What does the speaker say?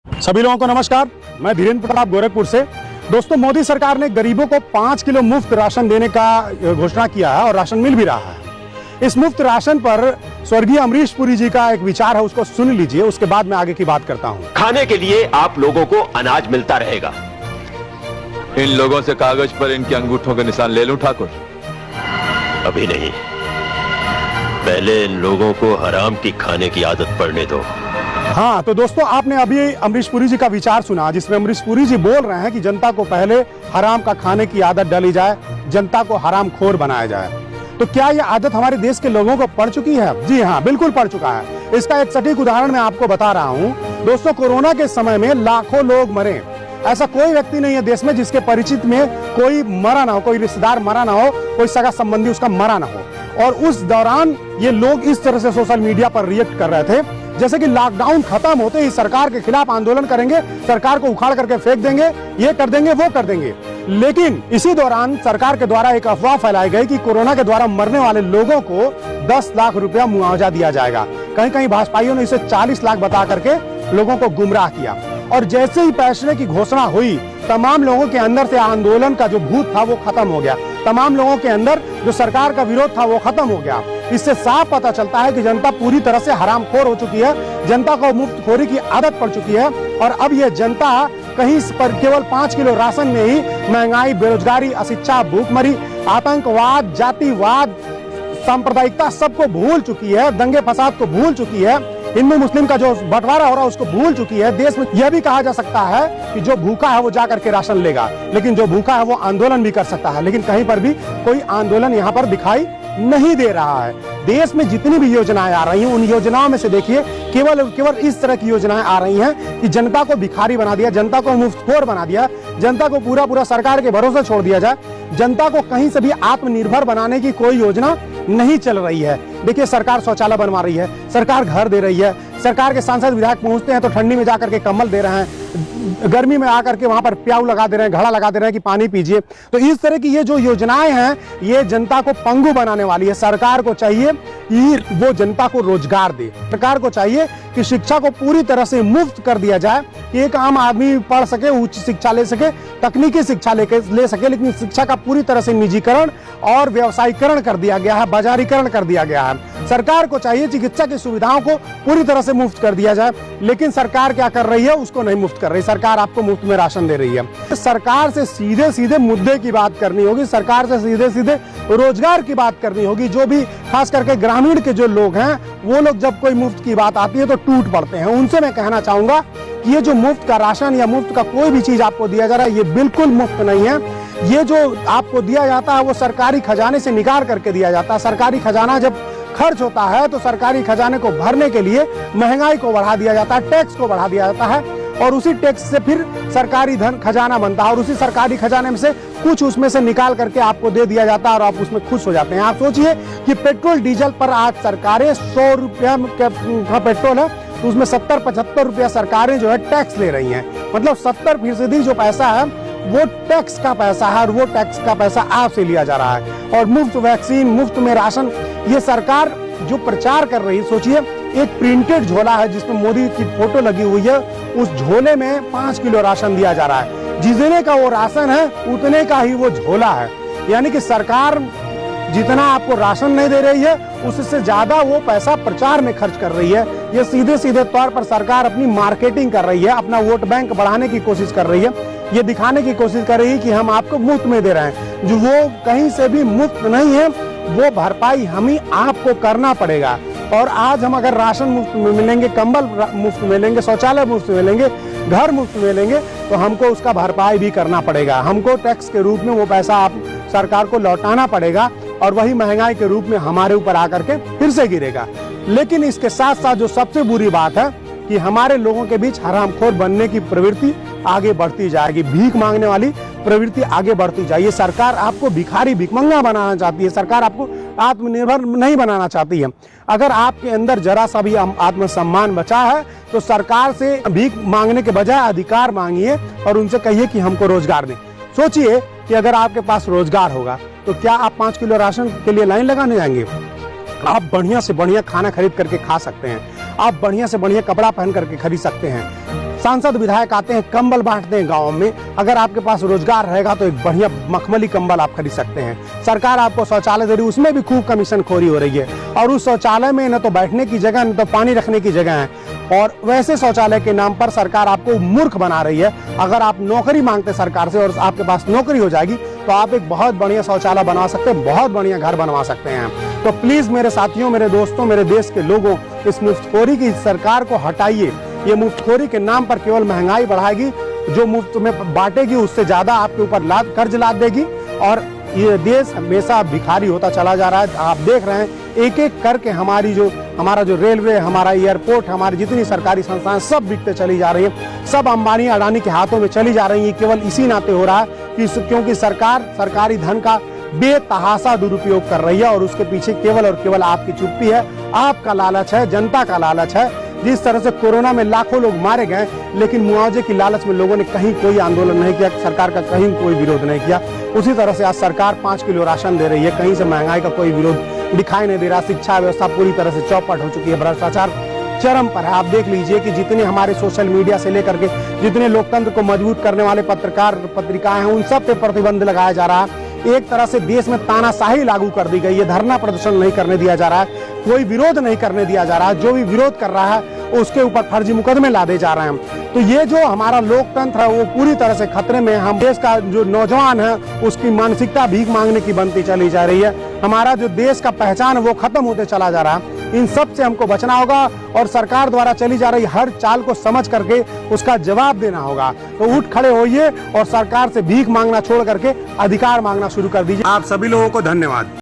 सभी लोगों को नमस्कार, मैं धीरेन्द्र प्रताप गोरखपुर से। दोस्तों, मोदी सरकार ने गरीबों को 5 किलो मुफ्त राशन देने का घोषणा किया है और राशन मिल भी रहा है। इस मुफ्त राशन पर स्वर्गीय अमरीश पुरी जी का एक विचार है, उसको सुन लीजिए, उसके बाद मैं आगे की बात करता हूँ। खाने के लिए आप लोगों को अनाज मिलता रहेगा। इन लोगों से कागज पर इनके अंगूठों के निशान ले लूं ठाकुर? अभी नहीं, पहले इन लोगों को हराम की खाने की आदत पड़ने दो। हाँ, तो दोस्तों, आपने अभी अमरीश पुरी जी का विचार सुना, जिसमें अमरीश पुरी जी बोल रहे हैं कि जनता को पहले हराम का खाने की आदत डाली जाए, जनता को हराम खोर बनाया जाए। तो क्या ये आदत हमारे देश के लोगों को पड़ चुकी है? जी हाँ, बिल्कुल पड़ चुका है। इसका एक सटीक उदाहरण मैं आपको बता रहा हूँ। दोस्तों, कोरोना के समय में लाखों लोग मरे। ऐसा कोई व्यक्ति नहीं है देश में जिसके परिचित में कोई मरा ना हो, कोई रिश्तेदार मरा ना हो, कोई सगा संबंधी उसका मरा ना हो। और उस दौरान ये लोग इस तरह से सोशल मीडिया पर रिएक्ट कर रहे थे जैसे कि लॉकडाउन खत्म होते ही सरकार के खिलाफ आंदोलन करेंगे, सरकार को उखाड़ करके फेंक देंगे, ये कर देंगे, वो कर देंगे। लेकिन इसी दौरान सरकार के द्वारा एक अफवाह फैलाई गई कि कोरोना के द्वारा मरने वाले लोगों को 10 लाख रुपया मुआवजा दिया जाएगा। कहीं कहीं भाजपाइयों ने इसे 40 लाख बता करके लोगों को गुमराह किया। और जैसे ही फैसले की घोषणा हुई, तमाम लोगों के अंदर से आंदोलन का जो भूत था वो खत्म हो गया। तमाम लोगों के अंदर जो सरकार का विरोध था वो खत्म हो गया। इससे साफ पता चलता है कि जनता पूरी तरह से हरामखोर हो चुकी है, जनता को मुफ्तखोरी की आदत पड़ चुकी है। और अब यह जनता कहीं पर केवल 5 किलो राशन में ही महंगाई, बेरोजगारी, अशिक्षा, भूखमरी, आतंकवाद, जातिवाद, सांप्रदायिकता सबको भूल चुकी है, दंगे फसाद को भूल चुकी है, हिंदू मुस्लिम का जो बंटवारा हो रहा है उसको भूल चुकी है। देश में यह भी कहा जा सकता है कि जो भूखा है वो जाकर के राशन लेगा, लेकिन जो भूखा है वो आंदोलन भी कर सकता है। लेकिन कहीं पर भी कोई आंदोलन यहाँ पर दिखाई नहीं दे रहा है। देश में जितनी भी योजनाएं आ रही हैं, उन योजनाओं में से देखिए केवल इस तरह की योजनाएं आ रही हैं कि जनता को भिखारी बना दिया, जनता को मुफ्तखोर बना दिया, जनता को पूरा सरकार के भरोसे छोड़ दिया जाए। जनता को कहीं से भी आत्मनिर्भर बनाने की कोई योजना नहीं चल रही है। देखिए, सरकार शौचालय बनवा रही है, सरकार घर दे रही है, सरकार के सांसद विधायक पहुंचते हैं तो ठंडी में जाकर के कंबल दे रहे हैं, गर्मी में आकर के वहां पर प्याऊ लगा दे रहे हैं, घड़ा लगा दे रहे हैं कि पानी पीजिए। तो इस तरह की ये जो योजनाएं हैं, ये जनता को पंगु बनाने वाली है। सरकार को चाहिए कि वो जनता को रोजगार दे। सरकार को चाहिए कि शिक्षा को पूरी तरह से मुफ्त कर दिया जाए, कि एक आम आदमी पढ़ सके, उच्च शिक्षा ले सके, तकनीकी शिक्षा ले सके। लेकिन शिक्षा का पूरी तरह से निजीकरण और व्यवसायीकरण कर दिया गया है, बाजारीकरण कर दिया गया है। सरकार को चाहिए चिकित्सा की सुविधाओं को पूरी तरह से मुफ्त कर दिया जाए, लेकिन सरकार क्या कर रही है? उसको नहीं मुफ्त कर रही। सरकार आपको मुफ्त में राशन दे रही है। सरकार से सीधे सीधे मुद्दे की बात करनी होगी, सरकार से सीधे सीधे रोजगार की बात करनी होगी। जो भी खास करके ग्रामीण के जो लोग हैं, वो लोग जब कोई मुफ्त की बात आती है तो टूट पड़ते हैं। उनसे मैं कहना चाहूंगा कि ये जो मुफ्त का राशन या मुफ्त का कोई भी चीज आपको दिया जा रहा है, ये बिल्कुल मुफ्त नहीं है। ये जो आपको दिया जाता है वो सरकारी खजाने से निकाल करके दिया जाता है। सरकारी खजाना जब खर्च होता है तो सरकारी खजाने को भरने के लिए महंगाई को बढ़ा दिया जाता है, टैक्स को बढ़ा दिया जाता है, और उसी टैक्स से फिर सरकारी धन खजाना बनता है, और उसी सरकारी खजाने में से कुछ उसमें से निकाल करके आपको दे दिया जाता है और आप उसमें खुश हो जाते हैं। आप सोचिए कि पेट्रोल डीजल पर आज सरकारें 100 रुपया का पेट्रोल है तो उसमें 70-75 रुपया सरकारें जो है टैक्स ले रही हैं। मतलब 70% जो पैसा है वो टैक्स का पैसा है, और वो टैक्स का पैसा आपसे लिया जा रहा है। और मुफ्त वैक्सीन, मुफ्त में राशन, ये सरकार जो प्रचार कर रही है, सोचिए एक प्रिंटेड झोला है जिसमें मोदी की फोटो लगी हुई है, उस झोले में 5 किलो राशन दिया जा रहा है। जितने का वो राशन है उतने का ही वो झोला है। यानी कि सरकार जितना आपको राशन नहीं दे रही है, उससे ज्यादा वो पैसा प्रचार में खर्च कर रही है। ये सीधे सीधे तौर पर सरकार अपनी मार्केटिंग कर रही है, अपना वोट बैंक बढ़ाने की कोशिश कर रही है। ये दिखाने की कोशिश कर रही है कि हम आपको मुफ्त में दे रहे हैं, जो वो कहीं से भी मुफ्त नहीं है। वो भरपाई हम ही आपको करना पड़ेगा। और आज हम अगर राशन मुफ्त में मिलेंगे, कंबल मुफ्त मिलेंगे, शौचालय मुफ्त मिलेंगे, घर मुफ्त मिलेंगे, तो हमको उसका भरपाई भी करना पड़ेगा। हमको टैक्स के रूप में वो पैसा आप सरकार को लौटाना पड़ेगा, और वही महंगाई के रूप में हमारे ऊपर आकर के फिर से गिरेगा। लेकिन इसके साथ साथ जो सबसे बुरी बात है कि हमारे लोगों के बीच हरामखोर बनने की प्रवृत्ति आगे बढ़ती जाएगी, भीख मांगने वाली प्रवृत्ति आगे बढ़ती जाएगी। सरकार आपको भिखारी, भिखमंगा बनाना चाहती है, सरकार आपको आत्मनिर्भर नहीं बनाना चाहती है। अगर आपके अंदर जरा सा भी आत्मसम्मान बचा है तो सरकार से भीख मांगने के बजाय अधिकार मांगिए और उनसे कहिए कि हमको रोजगार दें। सोचिए कि अगर आपके पास रोजगार होगा तो क्या आप 5 किलो राशन के लिए लाइन लगाने जाएंगे? आप बढ़िया से बढ़िया खाना खरीद करके खा सकते हैं, आप बढ़िया से बढ़िया कपड़ा पहन करके खरीद सकते हैं। सांसद विधायक आते हैं, कंबल बांटते हैं गाँव में। अगर आपके पास रोजगार रहेगा तो एक बढ़िया मखमली कंबल आप खरीद सकते हैं। सरकार आपको शौचालय दे रही है, उसमें भी खूब कमीशन खोरी हो रही है। और उस शौचालय में न तो बैठने की जगह, न तो पानी रखने की जगह है। और वैसे शौचालय के नाम पर सरकार आपको मूर्ख बना रही है। अगर आप नौकरी मांगते सरकार से और आपके पास नौकरी हो जाएगी तो आप एक बहुत बढ़िया शौचालय बनवा सकते हैं, बहुत बढ़िया घर बनवा सकते हैं। तो प्लीज मेरे साथियों, मेरे दोस्तों, मेरे देश के लोगों, इस मुफ्तखोरी की सरकार को हटाइए। ये मुफ्तखोरी के नाम पर केवल महंगाई बढ़ाएगी, जो मुफ्त में बांटेगी उससे ज्यादा आपके ऊपर कर्ज लाद देगी और ये देश हमेशा भिखारी होता चला जा रहा है। आप देख रहे हैं एक एक करके हमारा जो रेलवे, हमारा एयरपोर्ट, हमारी जितनी सरकारी संस्थाएं सब बिकते चली जा रही है, सब अंबानी अडानी के हाथों में चली जा रही है। केवल इसी नाते हो रहा है कि क्योंकि सरकार सरकारी धन का बेतहाशा दुरुपयोग कर रही है और उसके पीछे केवल और केवल आपकी चुप्पी है, आपका लालच है, जनता का लालच है। जिस तरह से कोरोना में लाखों लोग मारे गए, लेकिन मुआवजे की लालच में लोगों ने कहीं कोई आंदोलन नहीं किया, सरकार का कहीं कोई विरोध नहीं किया। उसी तरह से आज सरकार 5 किलो राशन दे रही है, कहीं से महंगाई का कोई विरोध दिखाई नहीं दे रहा। शिक्षा व्यवस्था पूरी तरह से चौपट हो चुकी है, भ्रष्टाचार चरम पर है। आप देख लीजिए कि जितने हमारे सोशल मीडिया से लेकर के जितने लोकतंत्र को मजबूत करने वाले पत्रकार पत्रिकाएं हैं, उन सब पे प्रतिबंध लगाया जा रहा है। एक तरह से देश में तानाशाही लागू कर दी गई है, धरना प्रदर्शन नहीं करने दिया जा रहा है, कोई विरोध नहीं करने दिया जा रहा है। जो भी विरोध कर रहा है उसके ऊपर फर्जी मुकदमे लादे जा रहे हैं। तो ये जो हमारा लोकतंत्र है वो पूरी तरह से खतरे में। हम देश का जो नौजवान है उसकी मानसिकता भीख मांगने की बनती चली जा रही है। हमारा जो देश का पहचान है वो खत्म होते चला जा रहा है। इन सब से हमको बचना होगा और सरकार द्वारा चली जा रही हर चाल को समझ करके उसका जवाब देना होगा। तो उठ खड़े होइए और सरकार से भीख मांगना छोड़ करके अधिकार मांगना शुरू कर दीजिए। आप सभी लोगों को धन्यवाद।